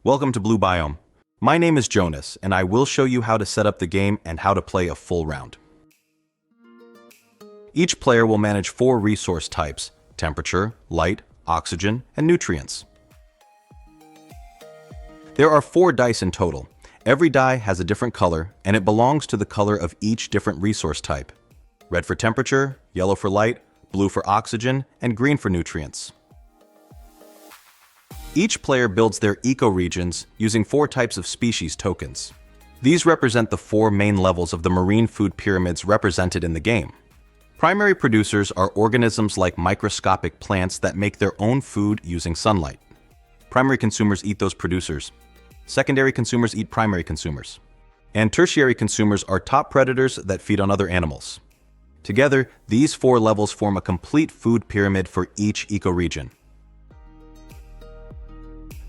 Welcome to Blue Biome. My name is Jonas, and I will show you how to set up the game and how to play a full round. Each player will manage 4 resource types: temperature, light, oxygen, and nutrients. There are 4 dice in total. Every die has a different color, and it belongs to the color of each different resource type. Red for temperature, yellow for light, blue for oxygen, and green for nutrients. Each player builds their ecoregions using 4 types of species tokens. These represent the 4 main levels of the marine food pyramids represented in the game. Primary producers are organisms like microscopic plants that make their own food using sunlight. Primary consumers eat those producers. Secondary consumers eat primary consumers. And tertiary consumers are top predators that feed on other animals. Together, these 4 levels form a complete food pyramid for each ecoregion.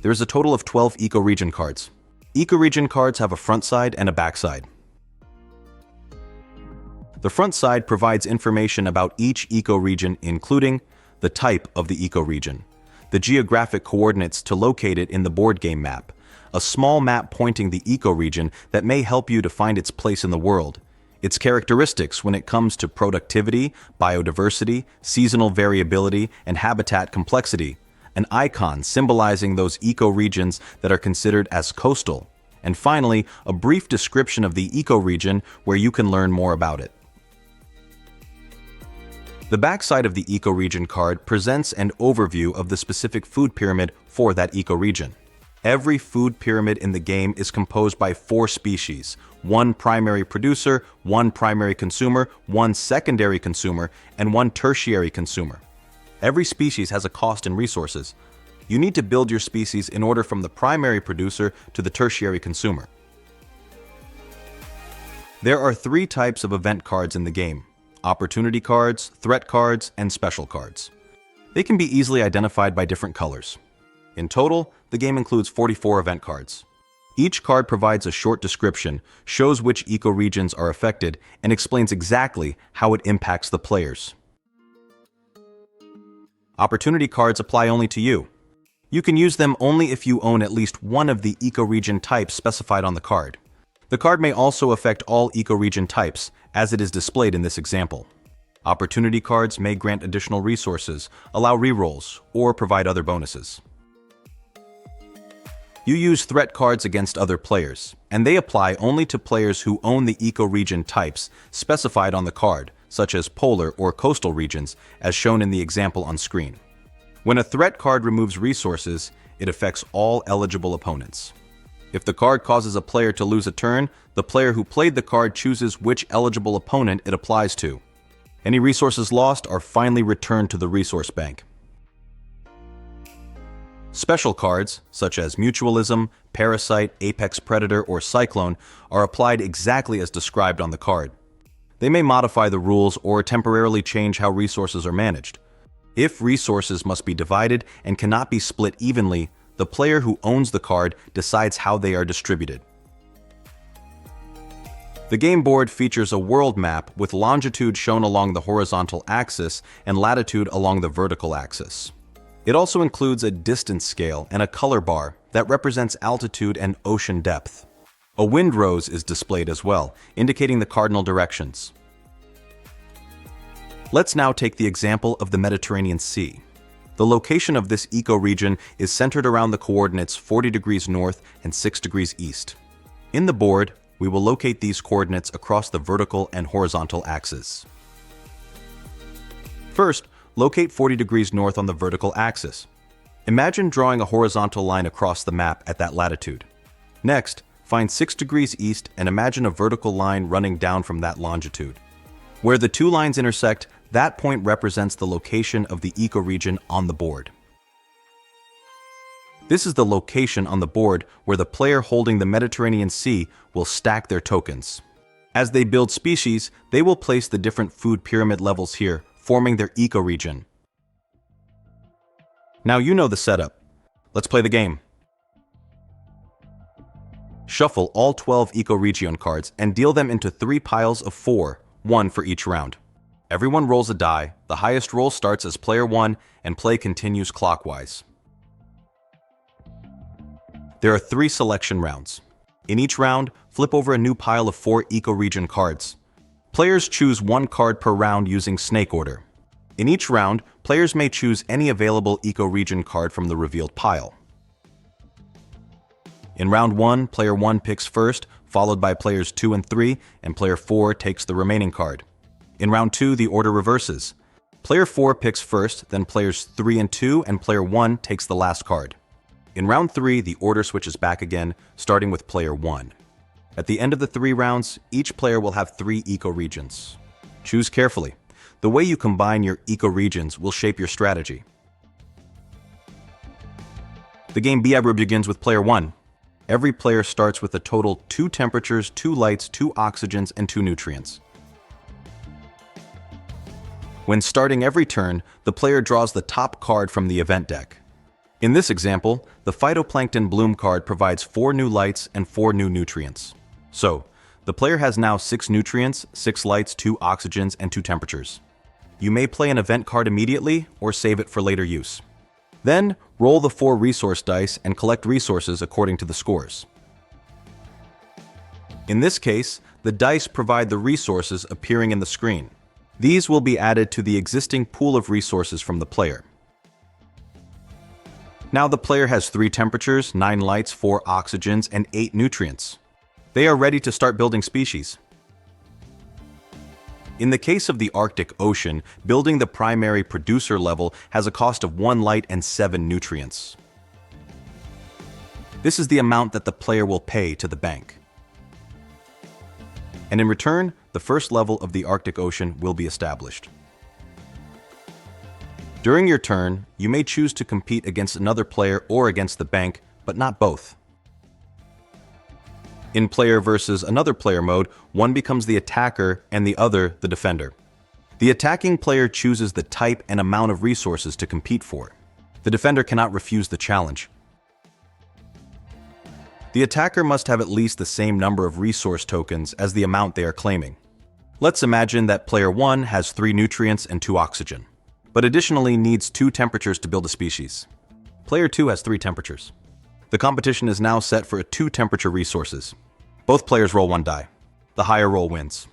There is a total of 12 ecoregion cards. Ecoregion cards have a front side and a back side. The front side provides information about each ecoregion, including the type of the ecoregion, the geographic coordinates to locate it in the board game map, a small map pointing the ecoregion that may help you to find its place in the world, its characteristics when it comes to productivity, biodiversity, seasonal variability, and habitat complexity, an icon symbolizing those ecoregions that are considered as coastal, and finally, a brief description of the ecoregion where you can learn more about it. The backside of the ecoregion card presents an overview of the specific food pyramid for that ecoregion. Every food pyramid in the game is composed by 4 species: 1 primary producer, 1 primary consumer, 1 secondary consumer, and 1 tertiary consumer. Every species has a cost in resources. You need to build your species in order from the primary producer to the tertiary consumer. There are 3 types of event cards in the game: opportunity cards, threat cards, and special cards. They can be easily identified by different colors. In total, the game includes 44 event cards. Each card provides a short description, shows which ecoregions are affected, and explains exactly how it impacts the players. Opportunity cards apply only to you. You can use them only if you own at least one of the ecoregion types specified on the card. The card may also affect all ecoregion types, as it is displayed in this example. Opportunity cards may grant additional resources, allow rerolls, or provide other bonuses. You use threat cards against other players, and they apply only to players who own the ecoregion types specified on the card, such as polar or coastal regions, as shown in the example on screen. When a threat card removes resources, it affects all eligible opponents. If the card causes a player to lose a turn, the player who played the card chooses which eligible opponent it applies to. Any resources lost are finally returned to the resource bank. Special cards, such as Mutualism, Parasite, Apex Predator, or Cyclone, are applied exactly as described on the card. They may modify the rules or temporarily change how resources are managed. If resources must be divided and cannot be split evenly, the player who owns the card decides how they are distributed. The game board features a world map with longitude shown along the horizontal axis and latitude along the vertical axis. It also includes a distance scale and a color bar that represents altitude and ocean depth. A wind rose is displayed as well, indicating the cardinal directions. Let's now take the example of the Mediterranean Sea. The location of this ecoregion is centered around the coordinates 40 degrees north and 6 degrees east. In the board, we will locate these coordinates across the vertical and horizontal axes. First, locate 40 degrees north on the vertical axis. Imagine drawing a horizontal line across the map at that latitude. Next, find 6 degrees east and imagine a vertical line running down from that longitude. Where the 2 lines intersect, that point represents the location of the ecoregion on the board. This is the location on the board where the player holding the Mediterranean Sea will stack their tokens. As they build species, they will place the different food pyramid levels here, forming their ecoregion. Now you know the setup. Let's play the game. Shuffle all 12 ecoregion cards and deal them into 3 piles of 4, 1 for each round. Everyone rolls a die, the highest roll starts as player 1, and play continues clockwise. There are 3 selection rounds. In each round, flip over a new pile of 4 ecoregion cards. Players choose 1 card per round using snake order. In each round, players may choose any available ecoregion card from the revealed pile. In round 1, player 1 picks first, followed by players 2 and 3, and player 4 takes the remaining card. In round 2, the order reverses. Player 4 picks first, then players 3 and 2, and player 1 takes the last card. In round 3, the order switches back again, starting with player 1. At the end of the 3 rounds, each player will have 3 ecoregions. Choose carefully. The way you combine your ecoregions will shape your strategy. The game Biabru begins with player 1. Every player starts with a total 2 temperatures, 2 lights, 2 oxygens, and 2 nutrients. When starting every turn, the player draws the top card from the event deck. In this example, the Phytoplankton Bloom card provides 4 new lights and 4 new nutrients. So, the player has now 6 nutrients, 6 lights, 2 oxygens, and 2 temperatures. You may play an event card immediately or save it for later use. Then, roll the 4 resource dice and collect resources according to the scores. In this case, the dice provide the resources appearing in the screen. These will be added to the existing pool of resources from the player. Now the player has 3 temperatures, 9 lights, 4 oxygens, and 8 nutrients. They are ready to start building species. In the case of the Arctic Ocean, building the primary producer level has a cost of 1 light and 7 nutrients. This is the amount that the player will pay to the bank. And in return, the first level of the Arctic Ocean will be established. During your turn, you may choose to compete against another player or against the bank, but not both. In player versus another player mode, one becomes the attacker and the other the defender. The attacking player chooses the type and amount of resources to compete for. The defender cannot refuse the challenge. The attacker must have at least the same number of resource tokens as the amount they are claiming. Let's imagine that player 1 has 3 nutrients and 2 oxygen, but additionally needs 2 temperatures to build a species. Player 2 has 3 temperatures. The competition is now set for 2 temperature resources. Both players roll 1 die. The higher roll wins.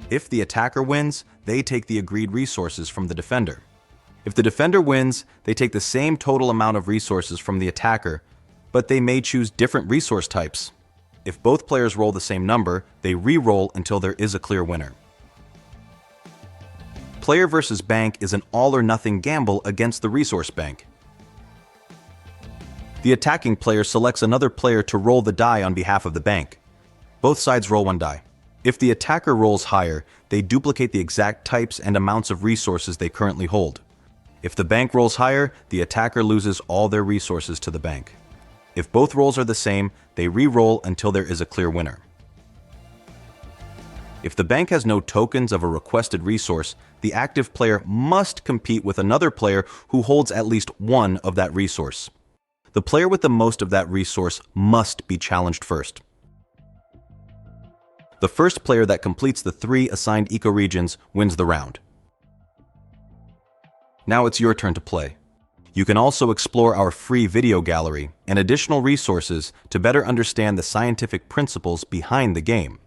If the attacker wins, they take the agreed resources from the defender. If the defender wins, they take the same total amount of resources from the attacker, but they may choose different resource types. If both players roll the same number, they re-roll until there is a clear winner. Player versus bank is an all-or-nothing gamble against the resource bank. The attacking player selects another player to roll the die on behalf of the bank. Both sides roll 1 die. If the attacker rolls higher, they duplicate the exact types and amounts of resources they currently hold. If the bank rolls higher, the attacker loses all their resources to the bank. If both rolls are the same, they re-roll until there is a clear winner. If the bank has no tokens of a requested resource, the active player must compete with another player who holds at least 1 of that resource. The player with the most of that resource must be challenged first. The first player that completes the 3 assigned ecoregions wins the round. Now it's your turn to play. You can also explore our free video gallery and additional resources to better understand the scientific principles behind the game.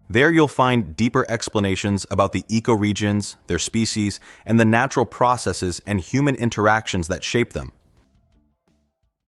There you'll find deeper explanations about the ecoregions, their species, and the natural processes and human interactions that shape them.